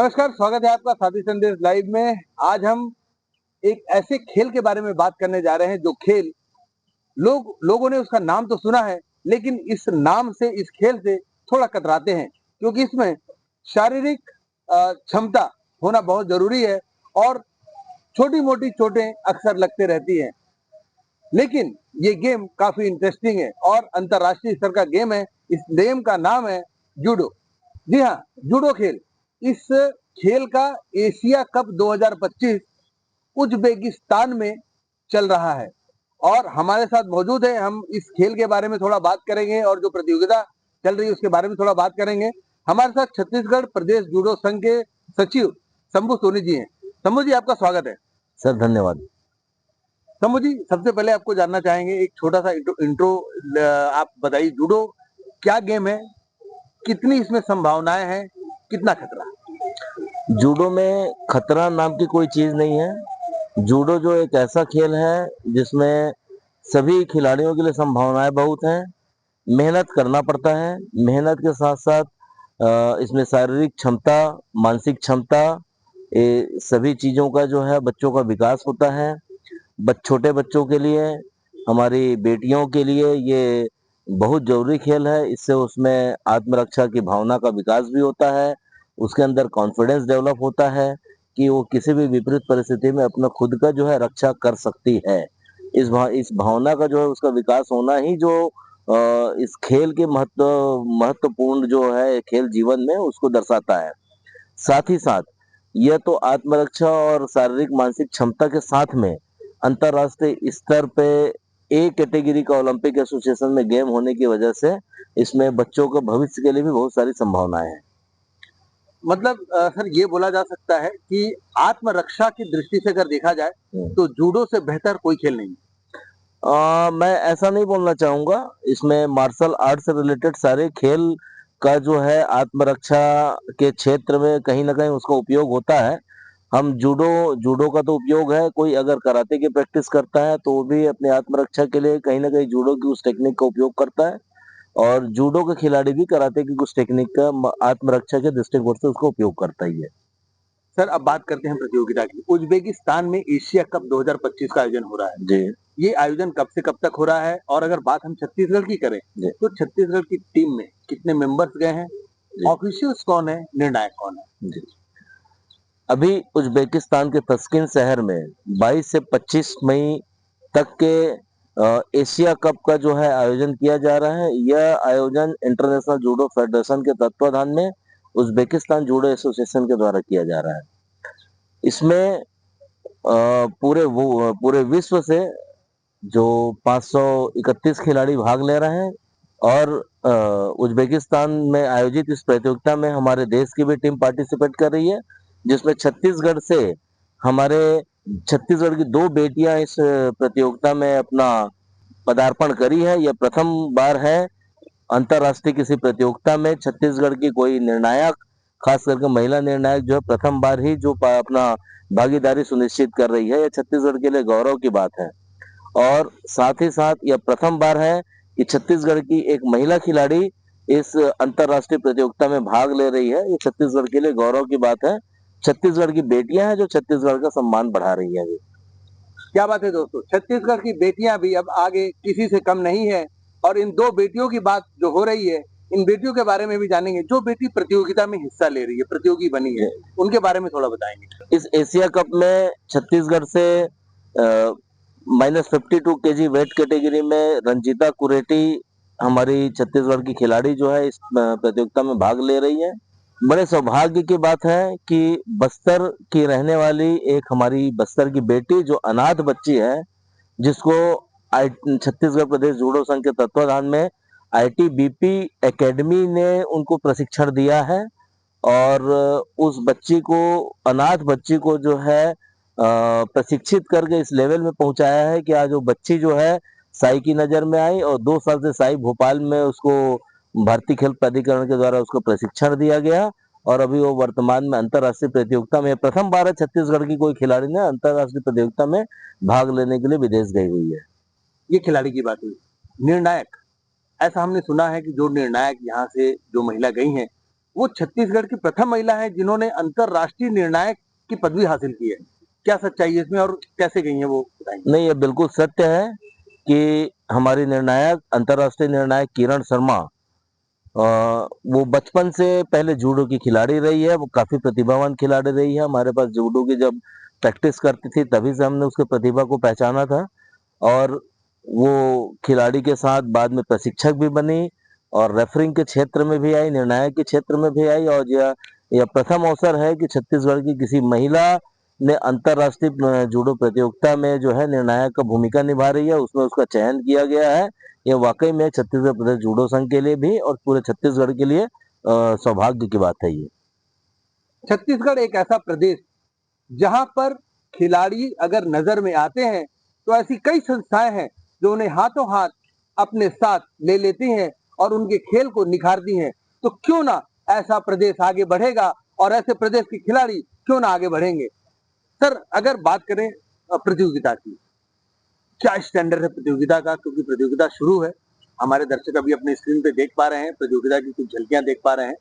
नमस्कार, स्वागत है आपका साथी संदेश लाइव में। आज हम एक ऐसे खेल के बारे में बात करने जा रहे हैं जो खेल लोगों ने उसका नाम तो सुना है, लेकिन इस नाम से, इस खेल से थोड़ा कतराते हैं, क्योंकि इसमें शारीरिक क्षमता होना बहुत जरूरी है और छोटी-मोटी चोटें अक्सर लगते रहती हैं। लेकिन ये गेम काफी इंटरेस्टिंग है और अंतर्राष्ट्रीय स्तर का गेम है। इस गेम का नाम है जूडो। जी हाँ, जूडो खेल। इस खेल का एशिया कप 2025 उज़्बेकिस्तान में चल रहा है और हमारे साथ मौजूद है। हम इस खेल के बारे में थोड़ा बात करेंगे और जो प्रतियोगिता चल रही है उसके बारे में थोड़ा बात करेंगे। हमारे साथ छत्तीसगढ़ प्रदेश जूडो संघ के सचिव शंभू सोनी जी हैं। शंभू जी, आपका स्वागत है। सर धन्यवाद। शंभू जी, सबसे पहले आपको जानना चाहेंगे, एक छोटा सा इंट्रो आप बताइए। जूडो क्या गेम है, कितनी इसमें संभावनाएं हैं, कितना खतरा? जूडो में खतरा नाम की कोई चीज नहीं है। जूडो जो एक ऐसा खेल है जिसमें सभी खिलाड़ियों के लिए संभावनाएं बहुत हैं। मेहनत करना पड़ता है। मेहनत के साथ साथ इसमें शारीरिक क्षमता, मानसिक क्षमता, ये सभी चीजों का जो है बच्चों का विकास होता है। छोटे बच्चों के लिए, हमारी बेटियों के लिए ये बहुत जरूरी खेल है। इससे उसमें आत्मरक्षा की भावना का विकास भी होता है। उसके अंदर कॉन्फिडेंस डेवलप होता है कि वो किसी भी विपरीत परिस्थिति में अपना खुद का जो है रक्षा कर सकती है। इस भावना का जो है उसका विकास होना ही जो इस खेल के महत्वपूर्ण जो है खेल जीवन में उसको दर्शाता है। साथ ही साथ यह तो आत्मरक्षा और शारीरिक मानसिक क्षमता के साथ में अंतरराष्ट्रीय स्तर पे ए कैटेगरी का ओलंपिक एसोसिएशन में गेम होने की वजह से इसमें बच्चों के भविष्य के लिए भी बहुत सारी संभावनाएं हैं। मतलब सर, ये बोला जा सकता है कि आत्मरक्षा की दृष्टि से अगर देखा जाए तो जूडो से बेहतर कोई खेल नहीं। मैं ऐसा नहीं बोलना चाहूंगा। इसमें मार्शल आर्ट से रिलेटेड सारे खेल का जो है आत्मरक्षा के क्षेत्र में कहीं ना कहीं उसका उपयोग होता है। हम जूडो जूडो का तो उपयोग है, कोई अगर कराटे की प्रैक्टिस करता है तो वो भी अपने आत्मरक्षा के लिए कहीं ना कहीं जूडो की उस टेक्निक का उपयोग करता है, और जूडो के खिलाड़ी भी कराटे की कुछ टेक्निक का आत्मरक्षा के दृष्टिकोण से उसका उपयोग करता ही है। सर, अब बात करते हैं प्रतियोगिता की। उज्बेकिस्तान में एशिया कप 2025 का आयोजन हो रहा है। जी ये आयोजन कब से कब तक हो रहा है? और अगर बात हम छत्तीसगढ़ की करें तो छत्तीसगढ़ की टीम में कितने मेंबर्स गए हैं, ऑफिशियल्स कौन है, निर्णायक कौन है? जी अभी उज्बेकिस्तान के तस्किन शहर में 22 से 25 मई तक के एशिया कप का जो है आयोजन किया जा रहा है। यह आयोजन इंटरनेशनल जूडो फेडरेशन के तत्वाधान में उज्बेकिस्तान जूडो एसोसिएशन के द्वारा किया जा रहा है। इसमें पूरे विश्व से जो 531 खिलाड़ी भाग ले रहे हैं, और उज्बेकिस्तान में आयोजित इस प्रतियोगिता में हमारे देश की भी टीम पार्टिसिपेट कर रही है, जिसमें छत्तीसगढ़ की 2 बेटियां इस प्रतियोगिता में अपना पदार्पण करी है। यह प्रथम बार है अंतरराष्ट्रीय किसी प्रतियोगिता में छत्तीसगढ़ की कोई निर्णायक, खास करके महिला निर्णायक जो है प्रथम बार ही जो अपना भागीदारी सुनिश्चित कर रही है। यह छत्तीसगढ़ के लिए गौरव की बात है। और साथ ही साथ यह प्रथम बार है कि छत्तीसगढ़ की एक महिला खिलाड़ी इस अंतरराष्ट्रीय प्रतियोगिता में भाग ले रही है। ये छत्तीसगढ़ के लिए गौरव की बात है। छत्तीसगढ़ की बेटियां हैं जो छत्तीसगढ़ का सम्मान बढ़ा रही है। अभी क्या बात है दोस्तों, छत्तीसगढ़ की बेटियां भी अब आगे किसी से कम नहीं है। और इन 2 बेटियों की बात जो हो रही है, इन बेटियों के बारे में भी जानेंगे। जो बेटी प्रतियोगिता में हिस्सा ले रही है, प्रतियोगी बनी है, उनके बारे में थोड़ा बताएंगे। इस एशिया कप में छत्तीसगढ़ से -52 केजी वेट कैटेगरी में रंजीता कुरेटी हमारी छत्तीसगढ़ की खिलाड़ी जो है इस प्रतियोगिता में भाग ले रही है। बड़े सौभाग्य की बात है कि बस्तर की रहने वाली एक हमारी बस्तर की बेटी जो अनाथ बच्ची है, जिसको छत्तीसगढ़ प्रदेश जूडो संघ के तत्वाधान में ITBP एकेडमी ने उनको प्रशिक्षण दिया है, और उस अनाथ बच्ची को जो है प्रशिक्षित करके इस लेवल में पहुंचाया है कि आज वो बच्ची जो है साई की नजर में आई, और 2 साल से साई भोपाल में उसको भारतीय खेल प्राधिकरण के द्वारा उसको प्रशिक्षण दिया गया, और अभी वो वर्तमान में अंतरराष्ट्रीय प्रतियोगिता में प्रथम बार है छत्तीसगढ़ की कोई खिलाड़ी ने अंतरराष्ट्रीय प्रतियोगिता में भाग लेने के लिए विदेश गई हुई है। ये खिलाड़ी की बात हुई। निर्णायक, ऐसा हमने सुना है कि जो निर्णायक यहाँ से जो महिला गई हैं वो छत्तीसगढ़ की प्रथम महिला है जिन्होंने अंतरराष्ट्रीय निर्णायक की पदवी हासिल की है। क्या सच्चाई है इसमें और कैसे गई है वो बताएंगे? नहीं, ये बिल्कुल सत्य है कि हमारी निर्णायक, अंतर्राष्ट्रीय निर्णायक किरण शर्मा, वो बचपन से पहले जूडो की खिलाड़ी रही है। वो काफी प्रतिभावान खिलाड़ी रही है। हमारे पास जूडो की जब प्रैक्टिस करती थी तभी से हमने उसके प्रतिभा को पहचाना था, और वो खिलाड़ी के साथ बाद में प्रशिक्षक भी बनी और रेफरिंग के क्षेत्र में भी आई, निर्णायक के क्षेत्र में भी आई। और यह प्रथम अवसर है कि छत्तीसगढ़ की किसी महिला ने अंतर्राष्ट्रीय जूडो प्रतियोगिता में जो है निर्णायक का भूमिका निभा रही है, उसमें उसका चयन किया गया है। ये वाकई में छत्तीसगढ़ प्रदेश जूडो संघ के लिए भी और पूरे छत्तीसगढ़ के लिए सौभाग्य की बात है ये। छत्तीसगढ़ एक ऐसा प्रदेश जहां पर खिलाड़ी अगर नजर में आते हैं तो ऐसी कई संस्थाएं हैं जो उन्हें हाथों हाथ अपने साथ ले लेती हैं और उनके खेल को निखारती हैं। तो क्यों ना ऐसा प्रदेश आगे बढ़ेगा और ऐसे प्रदेश के खिलाड़ी क्यों ना आगे बढ़ेंगे। सर, अगर बात करें प्रतियोगिता की, क्या स्टैंडर्ड है प्रतियोगिता का? क्योंकि प्रतियोगिता शुरू है, हमारे दर्शक अभी अपने स्क्रीन पे देख पा रहे हैं, प्रतियोगिता की कुछ झलकियां देख पा रहे हैं।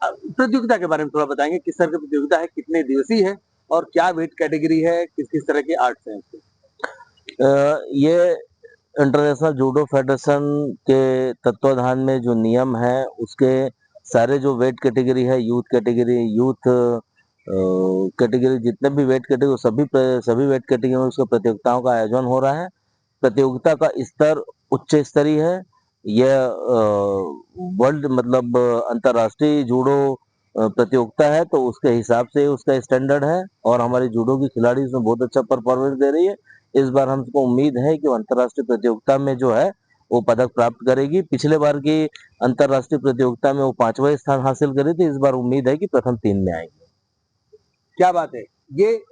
प्रतियोगिता के बारे में थोड़ा बताएंगे, किस तरह की प्रतियोगिता है, कितने दिवसीय है और क्या वेट कैटेगरी है, किस किस तरह के आर्ट्स हैं इसके? ये इंटरनेशनल जूडो फेडरेशन के तत्वाधान में जो नियम है उसके सारे जो वेट कैटेगरी है, यूथ कैटेगरी, यूथ कैटेगरी, जितने भी वेट कैटेगरी, सभी वेट कैटेगरी में उसके प्रतियोगिताओं का आयोजन हो रहा है। प्रतियोगिता का स्तर उच्च स्तरीय है। यह वर्ल्ड मतलब अंतर्राष्ट्रीय जूडो प्रतियोगिता है, तो उसके हिसाब से उसका स्टैंडर्ड है और हमारी जूडो की खिलाड़ी इसमें बहुत अच्छा परफॉर्मेंस दे रही है। इस बार हमको उम्मीद है कि वो अंतर्राष्ट्रीय प्रतियोगिता में जो है वो पदक प्राप्त करेगी। पिछले बार की अंतर्राष्ट्रीय प्रतियोगिता में वो 5वां स्थान हासिल करी थी। इस बार उम्मीद है कि प्रथम 3 में आएंगे। क्या बात है! ये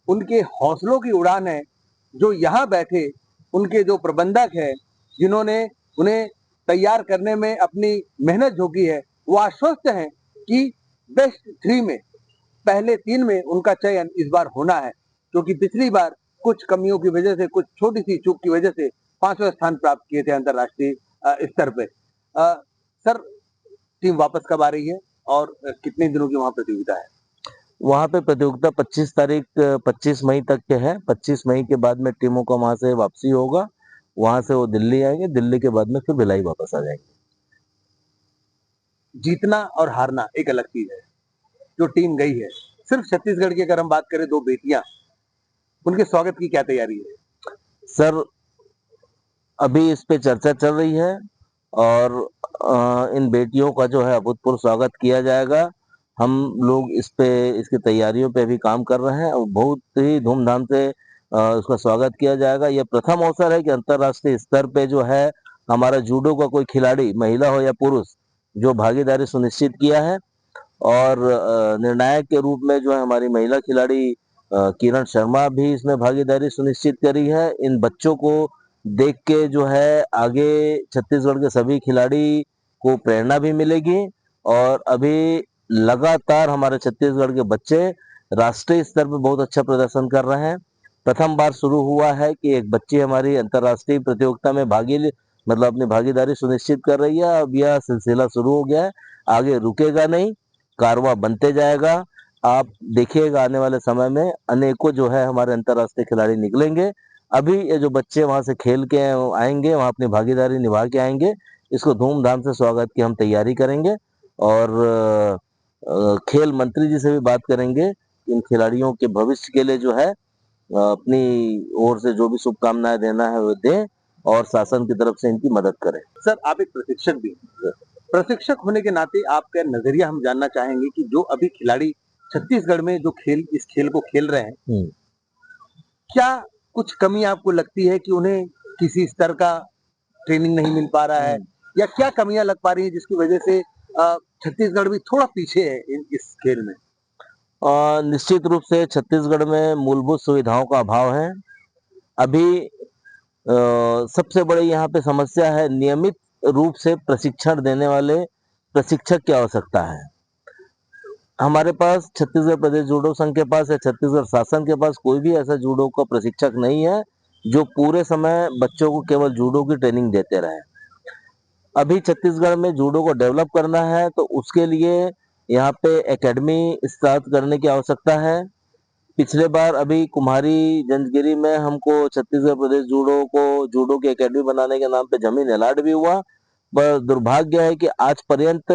उनके हौसलों की उड़ान है जो यहाँ बैठे उनके जो प्रबंधक है, जिन्होंने उन्हें तैयार करने में अपनी मेहनत झोंकी है, वो आश्वस्त हैं कि बेस्ट 3 में, पहले 3 में उनका चयन इस बार होना है, क्योंकि पिछली बार कुछ कमियों की वजह से, कुछ छोटी-सी चूक की वजह से 5वां स्थान प्राप्त किए थे अंतर्राष्ट्रीय स्तर पे। सर, टीम वापस कब आ रही है और कितने दिनों की वहाँ प्रतियोगिता है? वहाँ पे प्रतियोगिता 25 मई तक के है। 25 मई के बाद में टीमों का वहाँ से वापसी होगा। वहाँ से वो दिल्ली आएंगे, दिल्ली के बाद में फिर भिलाई वापस आ जाएंगे। जीतना और हारना एक अलग चीज है। जो टीम गई है, सिर्फ छत्तीसगढ़ की अगर हम बात करें, 2 बेटियां, उनके स्वागत की क्या तैयारी है? सर, अभी इस पे चर्चा चल रही है और इन बेटियों का जो है अभूतपूर्व स्वागत किया जाएगा। हम लोग इस पे, इसकी तैयारियों पे भी काम कर रहे हैं और बहुत ही धूमधाम से उसका स्वागत किया जाएगा। यह प्रथम अवसर है कि अंतर्राष्ट्रीय स्तर पे जो है हमारा जूडो का कोई खिलाड़ी, महिला हो या पुरुष, जो भागीदारी सुनिश्चित किया है। और निर्णायक के रूप में जो है हमारी महिला खिलाड़ी किरण शर्मा भी इसमें भागीदारी सुनिश्चित करी है। इन बच्चों को देख के जो है आगे छत्तीसगढ़ के सभी खिलाड़ी को प्रेरणा भी मिलेगी। और अभी लगातार हमारे छत्तीसगढ़ के बच्चे राष्ट्रीय स्तर पे बहुत अच्छा प्रदर्शन कर रहे हैं। प्रथम बार शुरू हुआ है कि एक बच्ची हमारी अंतर्राष्ट्रीय प्रतियोगिता में मतलब अपनी भागीदारी सुनिश्चित कर रही है। अब यह सिलसिला शुरू हो गया है, आगे रुकेगा नहीं, कारवां बनते जाएगा। आप देखिएगा आने वाले समय में अनेकों जो है हमारे अंतर्राष्ट्रीय खिलाड़ी निकलेंगे। अभी ये जो बच्चे वहां से खेल के आएंगे, वहां अपनी भागीदारी निभा के आएंगे, इसको धूमधाम से स्वागत की हम तैयारी करेंगे। और खेल मंत्री जी से भी बात करेंगे, इन खिलाड़ियों के भविष्य के लिए जो है अपनी ओर से जो भी शुभकामनाएं देना है वो दें और शासन की तरफ से इनकी मदद करें। सर, आप एक प्रशिक्षक भी हैं। प्रशिक्षक होने के नाते आपका नजरिया हम जानना चाहेंगे कि जो अभी खिलाड़ी छत्तीसगढ़ में जो इस खेल को खेल रहे हैं, क्या कुछ कमी आपको लगती है कि उन्हें किसी स्तर का ट्रेनिंग नहीं मिल पा रहा है, या क्या कमियां लग पा रही है जिसकी वजह से छत्तीसगढ़ भी थोड़ा पीछे है इस खेल में? निश्चित रूप से छत्तीसगढ़ में मूलभूत सुविधाओं का अभाव है। अभी सबसे बड़ी यहाँ पे समस्या है, नियमित रूप से प्रशिक्षण देने वाले प्रशिक्षक की आवश्यकता है। हमारे पास छत्तीसगढ़ प्रदेश जूडो संघ के पास या छत्तीसगढ़ शासन के पास कोई भी ऐसा जूडो का प्रशिक्षक नहीं है जो पूरे समय बच्चों को केवल जूडो की ट्रेनिंग देते रहे। अभी छत्तीसगढ़ में जूडो को डेवलप करना है तो उसके लिए यहाँ पे एकेडमी स्टार्ट करने की आवश्यकता है। पिछले बार अभी कुम्हारी जंजगिरी में हमको छत्तीसगढ़ प्रदेश जूडो की एकेडमी बनाने के नाम पे जमीन अलॉट भी हुआ, पर दुर्भाग्य है कि आज पर्यंत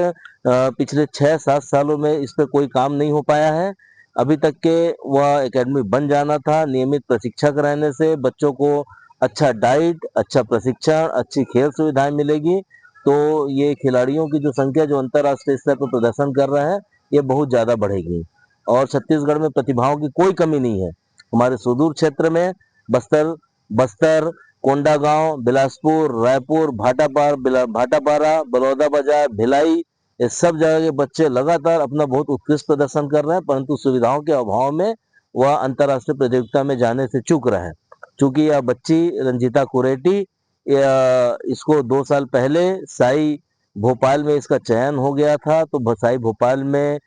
पिछले 6-7 सालों में इस पे कोई काम नहीं हो पाया है। अभी तक के वह एकेडमी बन जाना था। नियमित प्रशिक्षक रहने से बच्चों को अच्छा डाइट, अच्छा प्रशिक्षण, अच्छी खेल सुविधाएं मिलेगी, तो ये खिलाड़ियों की जो संख्या जो अंतर्राष्ट्रीय स्तर पर प्रदर्शन कर रहे हैं, ये बहुत ज्यादा बढ़ेगी। और छत्तीसगढ़ में प्रतिभाओं की कोई कमी नहीं है। हमारे सुदूर क्षेत्र में बस्तर बस्तर कोंडागांव, बिलासपुर, रायपुर, भाटापारा, बलौदाबाजार, भिलाई, ये सब जगह के बच्चे लगातार अपना बहुत उत्कृष्ट प्रदर्शन कर रहे हैं, परंतु सुविधाओं के अभाव में वह अंतर्राष्ट्रीय प्रतियोगिता में जाने से चूक रहे हैं। चूंकि यह बच्ची रंजीता कुरेटी, इसको 2 साल पहले साई भोपाल में इसका चयन हो गया था, तो साई भोपाल में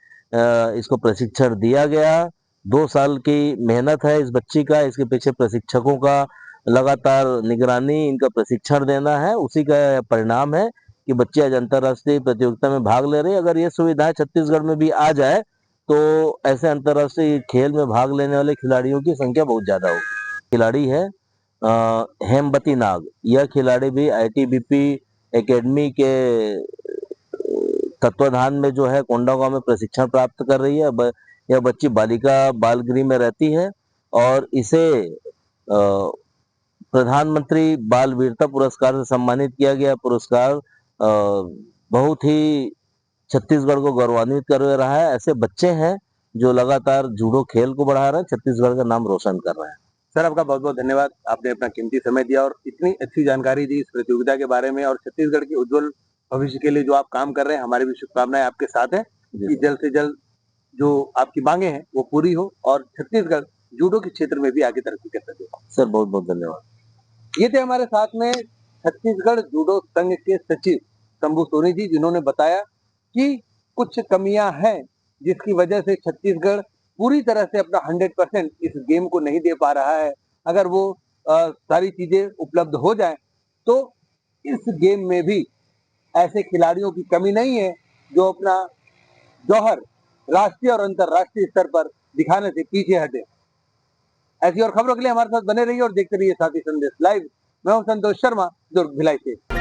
इसको प्रशिक्षण दिया गया। 2 साल की मेहनत है इस बच्ची का, इसके पीछे प्रशिक्षकों का लगातार निगरानी, इनका प्रशिक्षण देना है, उसी का परिणाम है कि बच्चे आज अंतर्राष्ट्रीय प्रतियोगिता में भाग ले रहे हैं। अगर ये सुविधाएं छत्तीसगढ़ में भी आ जाए तो ऐसे अंतर्राष्ट्रीय खेल में भाग लेने वाले खिलाड़ियों की संख्या बहुत ज्यादा होगी। खिलाड़ी है हेमवती नाग, यह खिलाड़ी भी आईटीबीपी एकेडमी के तत्वाधान में जो है कोंडागांव में प्रशिक्षण प्राप्त कर रही है। यह बच्ची बालिका बाल गृह में रहती है और इसे प्रधानमंत्री बाल वीरता पुरस्कार से सम्मानित किया गया। पुरस्कार बहुत ही छत्तीसगढ़ को गौरवान्वित कर रहा है। ऐसे बच्चे हैं जो लगातार जूडो खेल को बढ़ा रहे हैं, छत्तीसगढ़ का नाम रोशन कर रहे हैं। सर, आपका बहुत बहुत धन्यवाद। आपने अपना कीमती समय दिया और इतनी अच्छी जानकारी दी इस प्रतियोगिता के बारे में और छत्तीसगढ़ के उज्जवल भविष्य के लिए जो आप काम कर रहे हैं, हमारी भी शुभकामनाएं आपके साथ है कि जल्द से जल्द जो आपकी मांगे हैं वो पूरी हो और छत्तीसगढ़ जूडो के क्षेत्र में भी आगे तरक्की कर सके। सर बहुत बहुत धन्यवाद। ये थे हमारे साथ में छत्तीसगढ़ जूडो संघ के सचिव शंभू सोनी जी, जिन्होंने बताया कि कुछ कमियां हैं जिसकी वजह से छत्तीसगढ़ पूरी तरह से अपना 100% इस गेम को नहीं दे पा रहा है। अगर वो सारी चीजें उपलब्ध हो जाएं तो इस गेम में भी ऐसे खिलाड़ियों की कमी नहीं है जो अपना जौहर राष्ट्रीय और अंतर्राष्ट्रीय स्तर पर दिखाने से पीछे हटे। ऐसी और खबरों के लिए हमारे साथ बने रहिए और देखते रहिए साथी संदेश लाइव। मैं हूं संतोष शर्मा, दुर्ग भिलाई से।